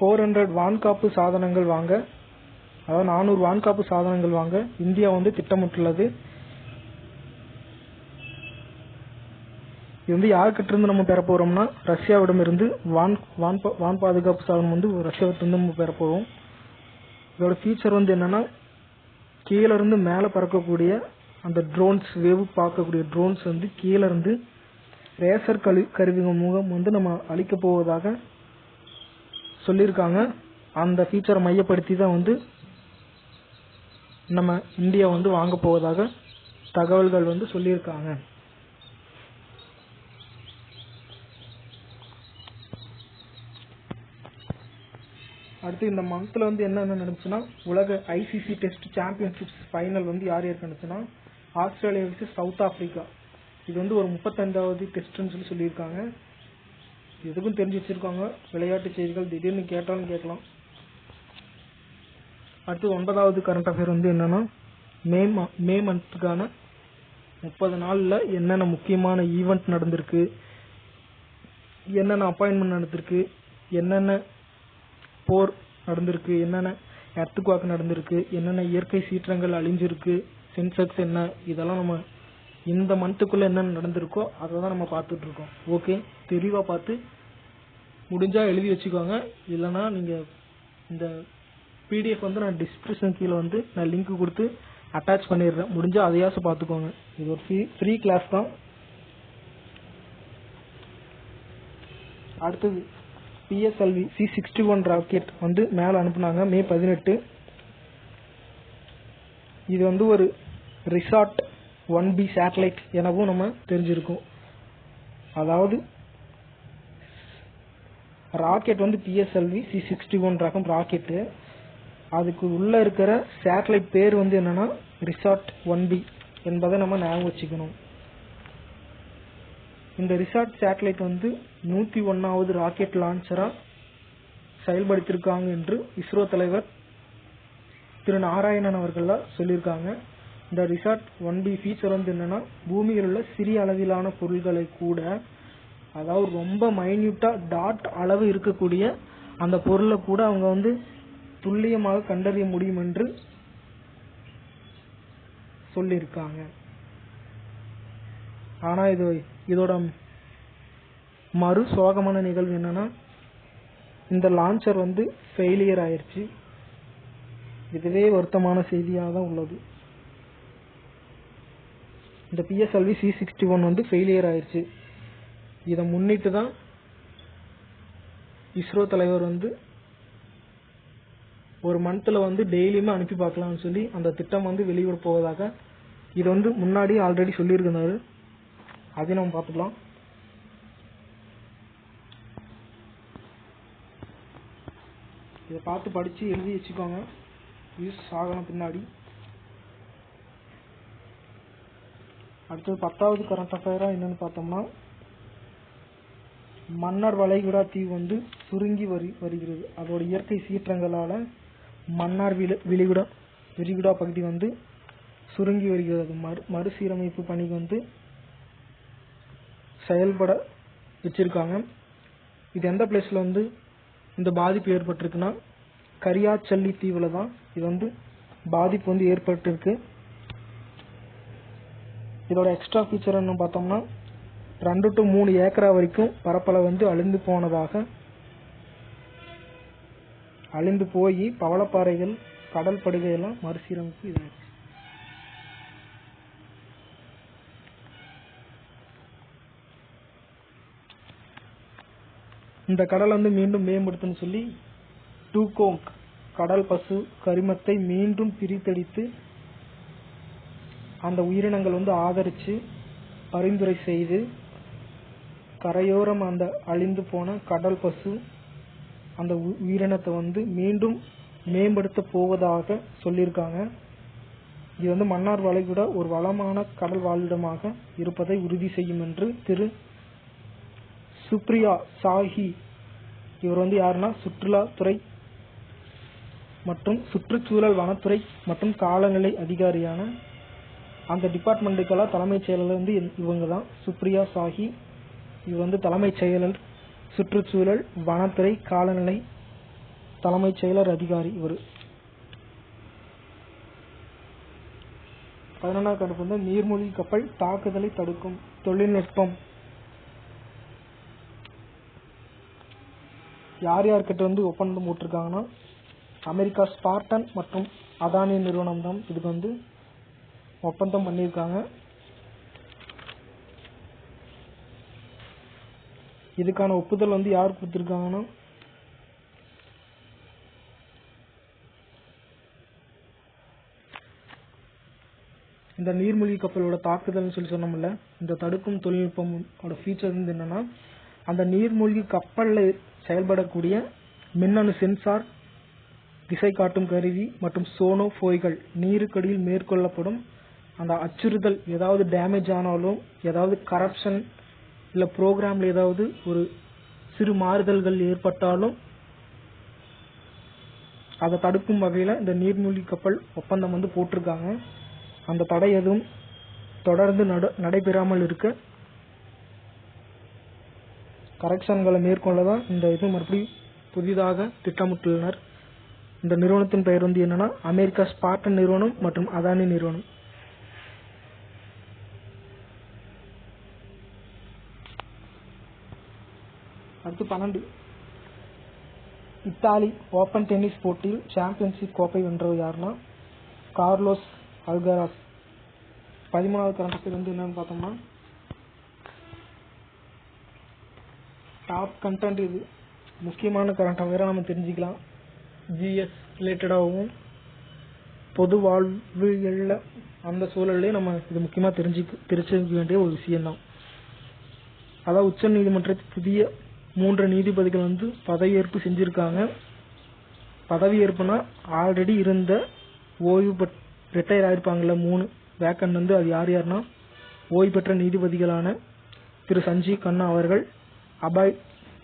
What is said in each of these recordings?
400 வான்காப்பு சாதனங்கள் வாங்க, அதாவது 400 வான்காப்பு சாதனங்கள் வாங்க இந்தியா வந்து திட்டமிட்டுள்ளது. இது வந்து யார்கிட்ட இருந்து நம்ம பெற போறோம்னா ரஷ்யாவிடம் இருந்து வான் பாதுகாப்பு சாதனம் வந்து ரஷ்யாவிலிருந்து நம்ம பெற போறோம். இதோட ஃபீச்சர் வந்து என்னன்னா, கீழே இருந்து மேலே பறக்கக்கூடிய அந்த ட்ரோன்ஸ், வேவு பார்க்கக்கூடிய ட்ரோன்ஸ் வந்து கீழே இருந்து ரேசர் கருவிகள் மூலம் வந்து நம்ம அழிக்க போவதாக சொல்லியிருக்காங்க. அந்த ஃபீச்சரை மையப்படுத்தி தான் வந்து நம்ம இந்தியா வந்து வாங்க போவதாக தகவல்கள் வந்து சொல்லியிருக்காங்க. அடுத்து இந்த மந்த்ல வந்து என்ன நடந்துச்சுன்னா, உலக ஐசிசி டெஸ்ட் சாம்பியன்ஷிப்ஸ் ஃபைனல் வந்து யார் நடந்துச்சுன்னா ஆஸ்திரேலியா vs சவுத் ஆப்பிரிக்கா. இது வந்து ஒரு 35வது டெஸ்ட்னு சொல்லியிருக்காங்க. எதுக்கும் தெரிஞ்சு வச்சிருக்காங்க. விளையாட்டு செய்திகள் திடீர்னு கேட்டாலும் கேட்கலாம். அடுத்து 9வது கரண்ட் அஃபேர் வந்து என்னன்னா, மே மந்த்துக்கான 30 நாள்ல என்னென்ன முக்கியமான ஈவெண்ட் நடந்திருக்கு, என்னென்ன அப்பாயின்மெண்ட் நடந்திருக்கு, என்னென்ன போர் நடந்திருக்கு, என்னென்ன எர்த்குவாக் நடந்திருக்கு, என்னென்ன இயற்கை சீற்றங்கள் அழிஞ்சிருக்கு, சென்செக்ஸ் என்ன, இதெல்லாம் நம்ம இந்த மந்த்துக்குள்ள என்னென்ன நடந்திருக்கோ அதை தான் நம்ம பார்த்துட்டு இருக்கோம். ஓகே, தெளிவாக பார்த்து முடிஞ்சா எழுதி வச்சுக்கோங்க. இல்லைன்னா நீங்கள் இந்த பிடிஎஃப் வந்து நான் டிஸ்கிரிப்ஷன் கீழே வந்து நான் லிங்க் கொடுத்து அட்டாச் பண்ணிடுறேன். முடிஞ்சா அதையாச்சும் பார்த்துக்கோங்க. இது ஒரு ஃப்ரீ கிளாஸ் தான். அடுத்தது PSLV C-61 ராக்கெட் வந்து மேலே அனுப்புனாங்க மே 18. இது வந்து ஒரு ரிசார்ட் 1B சேட்டலைட் எனவும் நம்ம தெரிஞ்சிருக்கோம். அதாவது ராக்கெட் வந்து PSLV C-61 ரகம் ராக்கெட்டு. அதுக்கு உள்ள இருக்கிற சேட்டலைட் பேர் வந்து என்னன்னா ரிசார்ட் 1B என்பதை நம்ம ஞாபகம் வச்சுக்கணும். இந்த ரிசார்ட் சேட்டலைட் வந்து 101வது ராக்கெட் லான்ச்சரா செயல்படுத்தியிருக்காங்க என்று இஸ்ரோ தலைவர் திரு நாராயணன் அவர்கள் சொல்லியிருக்காங்க. இந்த ரிசார்ட் 1B ஃபீச்சர் வந்து என்னன்னா, பூமியில் உள்ள சிறிய அளவிலான பொருள்களை கூட, அதாவது ரொம்ப மைன்யூட்டா டாட் அளவு இருக்கக்கூடிய அந்த பொருளை கூட அவங்க வந்து துல்லியமாக கண்டறிய முடியும் என்று சொல்லியிருக்காங்க. ஆனா இதோட மறு சோகமான நிகழ்வு என்னன்னா, இந்த லான்ச்சர் வந்து ஃபெயிலியர் ஆயிருச்சு. இதுவே வருத்தமான செய்தியாக தான் உள்ளது. இந்த PSLV C-61 வந்து ஃபெயிலியர் ஆயிருச்சு. இதை முன்னிட்டு தான் இஸ்ரோ தலைவர் வந்து ஒரு மந்த்ல வந்து டெய்லியுமே அனுப்பி பார்க்கலாம்னு சொல்லி அந்த திட்டம் வந்து வெளியிட போவதாக இது வந்து முன்னாடி ஆல்ரெடி சொல்லியிருக்கிறாரு. அதையும் நம்ம பார்த்துக்கலாம். இதை பார்த்து படிச்சு எழுதி வச்சுக்கோங்க, யூஸ் ஆகணும் பின்னாடி. அடுத்தது 10வது கரண்ட் அஃபேரா என்னன்னு பார்த்தோம்னா, மன்னார் வளைகுடா தீவு வந்து சுருங்கி வருகிறது. அதோட இயற்கை சீற்றங்களால மன்னார் விரிகுடா பகுதி வந்து சுருங்கி வருகிறது. மறுசீரமைப்பு பணிக்கு வந்து செயல்பட வச்சிருக்காங்க. இது எந்த பிளேஸ்ல வந்து இந்த பாதிப்பு ஏற்பட்டிருக்குன்னா, கரியாச்சல்லி தீவுல தான் இது வந்து பாதிப்பு வந்து ஏற்பட்டிருக்கு. இதோட எக்ஸ்ட்ரா ஃபீச்சர் என்ன பார்த்தோம்னா, 2 to 3 ஏக்கரா வரைக்கும் பரப்பளவு வந்து அழிந்து போய் பவளப்பாறைகள், கடல் படுகை எல்லாம் மறுசீரமைப்பு இதாச்சு. இந்த கடல் வந்து மீண்டும் மேம்படுத்தணும்னு சொல்லி டூகோங் கடல் பசு கரிமத்தை மீண்டும் பிரித்தெடுத்து அந்த உயிரினங்கள் வந்து ஆதரிச்சு பரிந்துரை செய்து கரையோரம் அந்த அழிந்து போன கடல் பசு அந்த உயிரினத்தை வந்து மீண்டும் மேம்படுத்த போவதாக சொல்லியிருக்காங்க. இது வந்து மன்னார் வளைகுடா ஒரு வளமான கடல் வாழ்விடமாக இருப்பதை உறுதி செய்யும் என்று திரு சுப்ரியா சாஹி, இவர் வந்து யாருன்னா சுற்றுலாத்துறை மற்றும் சுற்றுச்சூழல் வனத்துறை மற்றும் காலநிலை அதிகாரியான அந்த டிபார்ட்மெண்ட்டுக்கெல்லாம் தலைமைச் செயலர் வந்து இவங்க தான், சுப்ரியா சாஹி. இவர் வந்து தலைமைச் செயலர் சுற்றுச்சூழல் வனத்துறை காலநிலை தலைமைச் செயலர் அதிகாரி இவர். 11வது கருப்பு வந்து நீர்மூழ்கி கப்பல் தாக்குதலை தடுக்கும் தொழில்நுட்பம். யார் யார்கிட்ட வந்து ஒப்பந்தம் போட்டிருக்காங்கன்னா அமெரிக்கா ஸ்பார்டன் மற்றும் அதானி நிறுவனம் தான் இதுக்கு வந்து ஒப்பந்தம் பண்ணியிருக்காங்க. இதுக்கான ஒப்புதல் வந்து யார் கொடுத்திருக்காங்கன்னா இந்த நீர்மூழ்கி கப்பலோட தாக்குதல்னு சொல்லி சொன்னோம்ல, இந்த தடுக்கும் தொழில்நுட்பமோட ஃபீச்சர் வந்து என்னன்னா அந்த நீர்மூழ்கி கப்பல்ல செயல்படக்கூடிய மின்னணு சென்சார், திசை காட்டும் கருவி மற்றும் சோனோ போய்கள் நீருக்கடியில் மேற்கொள்ளப்படும் அந்த அச்சுறுத்தல், ஏதாவது டேமேஜ் ஆனாலும், ஏதாவது கரப்ஷன் இல்ல ப்ரோக்ராம்ல ஏதாவது ஒரு சிறு மாறுதல்கள் ஏற்பட்டாலும் அதை தடுக்கும் வகையில இந்த நீர்மூழ்கி கப்பல் ஒப்பந்தம் வந்து போட்டிருக்காங்க. அந்த தடை எதுவும் தொடர்ந்து நடைபெறாமல் இருக்க கரெக்ஷன்களை மேற்கொள்ளதான் இந்த இது மறுபடியும் புதிதாக திட்டமிட்டுள்ளனர். இந்த நிறுவனத்தின் பெயர் வந்து என்னன்னா அமெரிக்கா ஸ்பார்டன் நிறுவனம் மற்றும் அதானி நிறுவனம். அடுத்து 12 இத்தாலி ஓபன் டென்னிஸ் போட்டியில் சாம்பியன்ஷிப் கோப்பை வென்றவர் யாருன்னா கார்லோஸ் அல்கராஸ். 13வது கரண்ட் அஃபேர் வந்து என்னன்னு பார்த்தோம்னா டாப் கண்டென்ட், இது முக்கியமான கரண்ட் அஃபேரா நம்ம தெரிஞ்சுக்கலாம். ஜிஎஸ் ரிலேட்டடாகவும் பொது வாழ்வியல்ல அந்த சூழல்லே நம்ம இது முக்கியமா தெரிஞ்சுக்க வேண்டிய ஒரு விஷயம் தான். அதாவது உச்ச நீதிமன்றத்தில் புதிய 3 நீதிபதிகள் வந்து பதவியேற்பு செஞ்சிருக்காங்க. பதவியேற்புனா ஆல்ரெடி இருந்த ஓய்வு ரிட்டையர் ஆயிருப்பாங்கல்ல 3 வேக்கன்ட் வந்து அது யார் யாருன்னா ஓய்வு பெற்ற நீதிபதிகளான திரு சஞ்சீவ் கண்ணா அவர்கள், அபாய்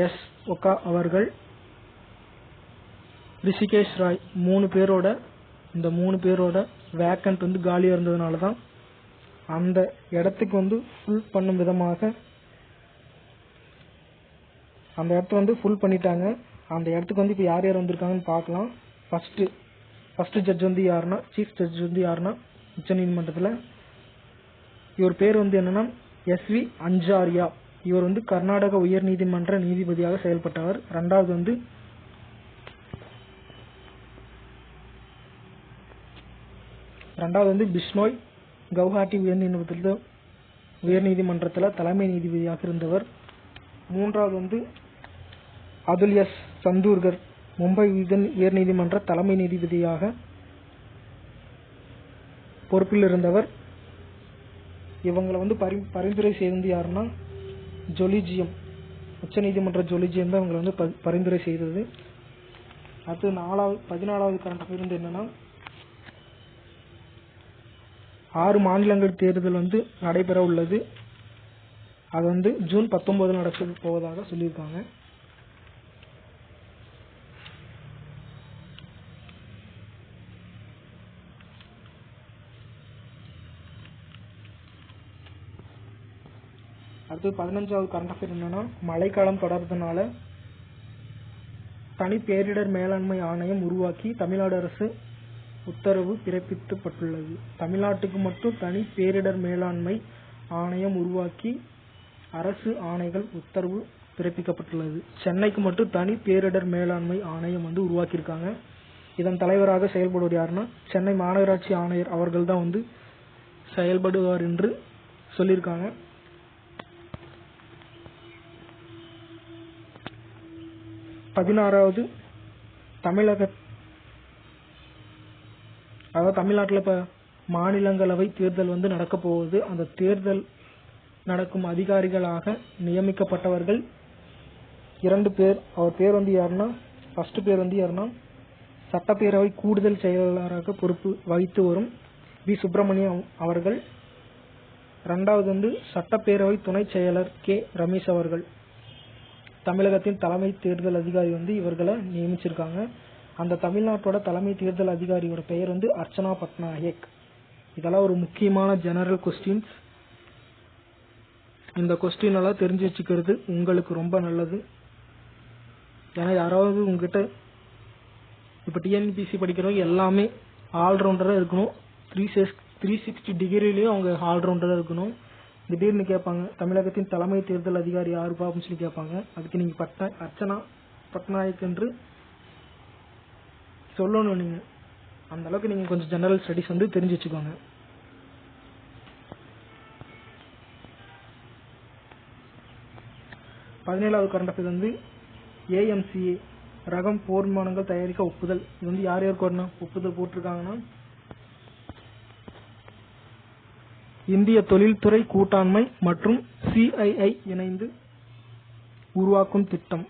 எஸ் ஒகா அவர்கள், ரிஷிகேஷ் ராய் 3 பேரோட வேக்கன்ட் வந்து காலியா இருந்ததுனால தான் அந்த இடத்துக்கு வந்து ஃபுல் பண்ணும் விதமாக அந்த இடத்த வந்து ஃபுல் பண்ணிட்டாங்க. அந்த இடத்துக்கு வந்து இப்போ யார் யார் வந்திருக்காங்கன்னு பார்க்கலாம். ஃபர்ஸ்ட் ஜட்ஜ் வந்து யாருன்னா சீஃப் ஜட்ஜ் வந்து யாருன்னா உச்ச நீதிமன்றத்தில் இவர் பேர் வந்து என்னன்னா SV அஞ்சாரியா. இவர் வந்து கர்நாடக உயர் நீதிமன்ற நீதிபதியாக செயல்பட்டவர். ரெண்டாவது வந்து பிஷ்னோய் கவுஹாட்டி உயர் நீதிமன்றத்தில் தலைமை நீதிபதியாக இருந்தவர். 3வது வந்து அதுல் எஸ் சந்தூர்கர் மும்பை உயர் நீதிமன்ற தலைமை நீதிபதியாக பொறுப்பில் இருந்தவர். இவங்களை வந்து பரிந்துரை செய்தது யாருன்னா ஜொலிஜியம், உச்ச நீதிமன்ற ஜொலிஜியம் தான் இவங்களை வந்து பரிந்துரை செய்தது. அடுத்து 14வது கரண்ட் அஃபேர் வந்து என்னன்னா 6 மாநிலங்கள் தேர்தல் வந்து நடைபெற உள்ளது. அது வந்து ஜூன் 19 நடக்க போவதாக சொல்லியிருக்காங்க. அடுத்து 15வது கரண்ட் அஃபேர் என்னன்னா மழைக்காலம் தொடர்றதுனால தனி பேரிடர் மேலாண்மை ஆணையம் உருவாக்கி தமிழ்நாடு அரசு உத்தரவு பிறப்பிக்கப்பட்டுள்ளது. தமிழ்நாட்டுக்கு மட்டும் தனி பேரிடர் மேலாண்மை ஆணையம் உருவாக்கி அரசு ஆணைகள் உத்தரவு பிறப்பிக்கப்பட்டுள்ளது. சென்னைக்கு மட்டும் தனி பேரிடர் மேலாண்மை ஆணையம் வந்து உருவாக்கியிருக்காங்க. இதன் தலைவராக செயல்படுவது யாருன்னா சென்னை மாநகராட்சி ஆணையர் அவர்கள் தான் வந்து செயல்படுவார் என்று சொல்லியிருக்காங்க. தமிழ்நாட்டில் இப்ப மாநிலங்களவை தேர்தல் வந்து நடக்க போகுது. அந்த தேர்தல் நடக்கும் அதிகாரிகளாக நியமிக்கப்பட்டவர்கள் 2 பேர். அவர் பேர் வந்து யாருன்னா ஃபர்ஸ்ட் பேர் வந்து யாருன்னா சட்டப்பேரவை கூடுதல் செயலாளராக பொறுப்பு வகித்து வரும் வி சுப்பிரமணியம் அவர்கள். 2வது வந்து சட்டப்பேரவை துணை செயலர் கே ரமேஷ் அவர்கள். தமிழகத்தின் தலைமை தேர்தல் அதிகாரி வந்து இவர்களை நியமிச்சிருக்காங்க. அந்த தமிழ்நாட்டோட தலைமை தேர்தல் அதிகாரியோட பெயர் வந்து அர்ச்சனா பட்நாயக். இதெல்லாம் ஒரு முக்கியமான ஜெனரல் கொஸ்டின்ஸ். இந்த கொஸ்டின் எல்லாம் தெரிஞ்சு வச்சுக்கிறது உங்களுக்கு ரொம்ப நல்லது. ஏன்னா யாராவது உங்ககிட்ட இப்போ டிஎன்பிசி படிக்கிறவங்க எல்லாமே ஆல்ரவுண்டராக இருக்கணும். 360 டிகிரிலையும் அவங்க ஆல்ரவுண்டராக இருக்கணும். திடீர்னு கேட்பாங்க, தமிழகத்தின் தலைமை தேர்தல் அதிகாரி யாருப்பா அப்படின்னு சொல்லி கேட்பாங்க. அதுக்கு நீங்கள் அர்ச்சனா பட்நாயக் என்று சொல்லணும். நீங்கள் அந்த அளவுக்கு நீங்கள் கொஞ்சம் ஜெனரல் ஸ்டடிஸ் வந்து தெரிஞ்சு வச்சுக்கோங்க. பதினேழாவது கரண்ட் அஃபேர்ஸ் வந்து ஏஎம்சிஏ ரகம் போர் விமானங்கள் தயாரிக்க ஒப்புதல். இது வந்து யார் யாருக்கு வரணும் ஒப்புதல் போட்டிருக்காங்கன்னா, இந்திய தொழில்துறை கூட்டாண்மை மற்றும் சிஐஐ இணைந்து உருவாக்கும் திட்டம்.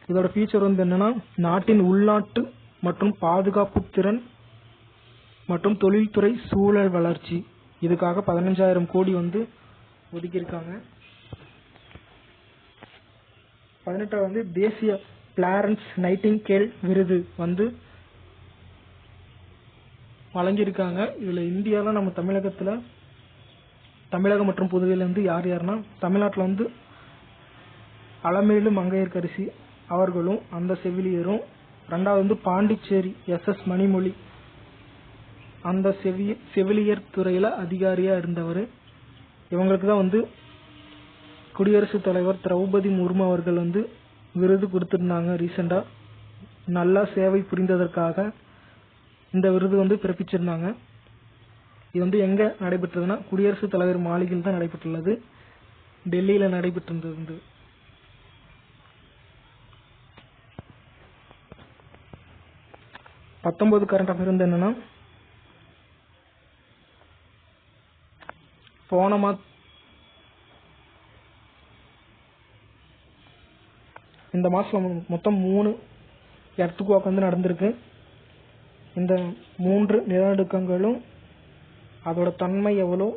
இதோட ஃபீச்சர் வந்து என்னன்னா, நாட்டின் உள்நாட்டு மற்றும் பாதுகாப்பு திறன் மற்றும் தொழில்துறை சூழல் வளர்ச்சி. இதுக்காக 15,000 கோடி வந்து ஒதுக்கியிருக்காங்க. 18 வந்து தேசிய பிளாரன்ஸ் நைட்டிங்கேல் விருது வந்து வழங்கியிருக்காங்க. இதுல இந்தியாவில் நம்ம தமிழகம் மற்றும் புதுவையில வந்து யார் யாருன்னா, தமிழ்நாட்டில் வந்து அலமேலு மங்கையர்கரசி அவர்களும் அந்த செவிலியரும், ரெண்டாவது வந்து பாண்டிச்சேரி SS மணிமொழி அந்த செவிலியர் துறையில அதிகாரியா இருந்தவர். இவங்களுக்கு தான் வந்து குடியரசுத் தலைவர் திரௌபதி முர்மு அவர்கள் வந்து விருது கொடுத்திருந்தாங்க ரீசெண்டா. நல்லா சேவை புரிந்ததற்காக இந்த விருது வந்து பிறப்பிச்சிருந்தாங்க. இது வந்து எங்க நடைபெற்றதுன்னா, குடியரசுத் தலைவர் மாளிகையில் தான் நடைபெற்றுள்ளது. டெல்லியில நடைபெற்றிருந்தது. பத்தொன்பது கரண்ட் அஃபேர் வந்து என்னன்னா, இந்த மாசம் மொத்தம் 3 எர்த்குவாக் வந்து நடந்திருக்கு. இந்த 3 நிலநடுக்கங்களும் அதோட தன்மை எவ்வளோ,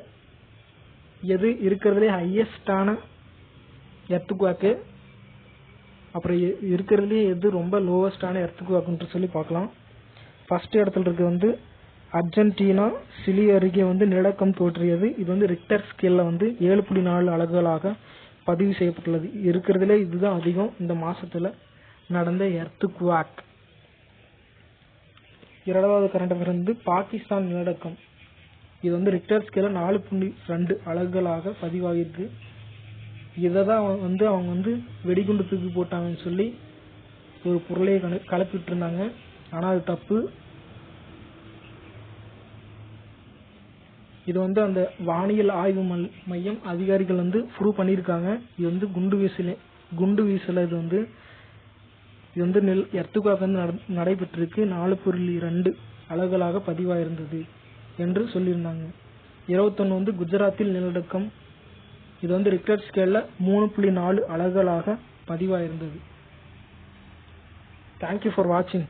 எது இருக்கிறதுலே ஹையஸ்டான எர்த்குவாக்கு, அப்புறம் இருக்கிறதுலே எது ரொம்ப லோவஸ்டான எர்த்குவாக்னு சொல்லி பார்க்கலாம். ஃபர்ஸ்ட் இடத்துல இருக்கு வந்து அர்ஜென்டினா சிலி அருகே வந்து நிலநடுக்கம் தோன்றியது. இது வந்து ரிக்டர் ஸ்கேல்ல வந்து 7.4 அலகுகளாக பதிவு செய்யப்பட்டுள்ளது. இருக்கிறதுல இதுதான் அதிகம் இந்த மாசத்துல நடந்த எர்த்குவாக். இரண்டாவது கரண்ட் அஃபேர் வந்து பாகிஸ்தான் நிலநடுக்கம். இது வந்து ரிக்டர் ஸ்கேல்ல 4.2 அலகுகளாக பதிவாகிருக்கு. இததான் வந்து அவங்க வந்து வெடிகுண்டு தூக்கி போட்டாங்கன்னு சொல்லி ஒரு பொருளையை கலப்பிட்டு இருந்தாங்க. ஆனா அது தப்பு. இது வந்து அந்த வானியல் ஆய்வு மையம் அதிகாரிகள் வந்து ப்ரூவ் பண்ணியிருக்காங்க. இது வந்து குண்டு வீசல. இது வந்து எர்த்குவாக் வந்து நடைபெற்றிருக்கு. 4.2 அலகுகளாக பதிவாயிருந்தது என்று சொல்லியிருந்தாங்க. 21 வந்து குஜராத்தில் நிலநடுக்கம். இது வந்து ரிக்டர் ஸ்கேல்ல 3.4 அலகுகளாக பதிவாயிருந்தது. தேங்க்யூ ஃபார் வாட்சிங்.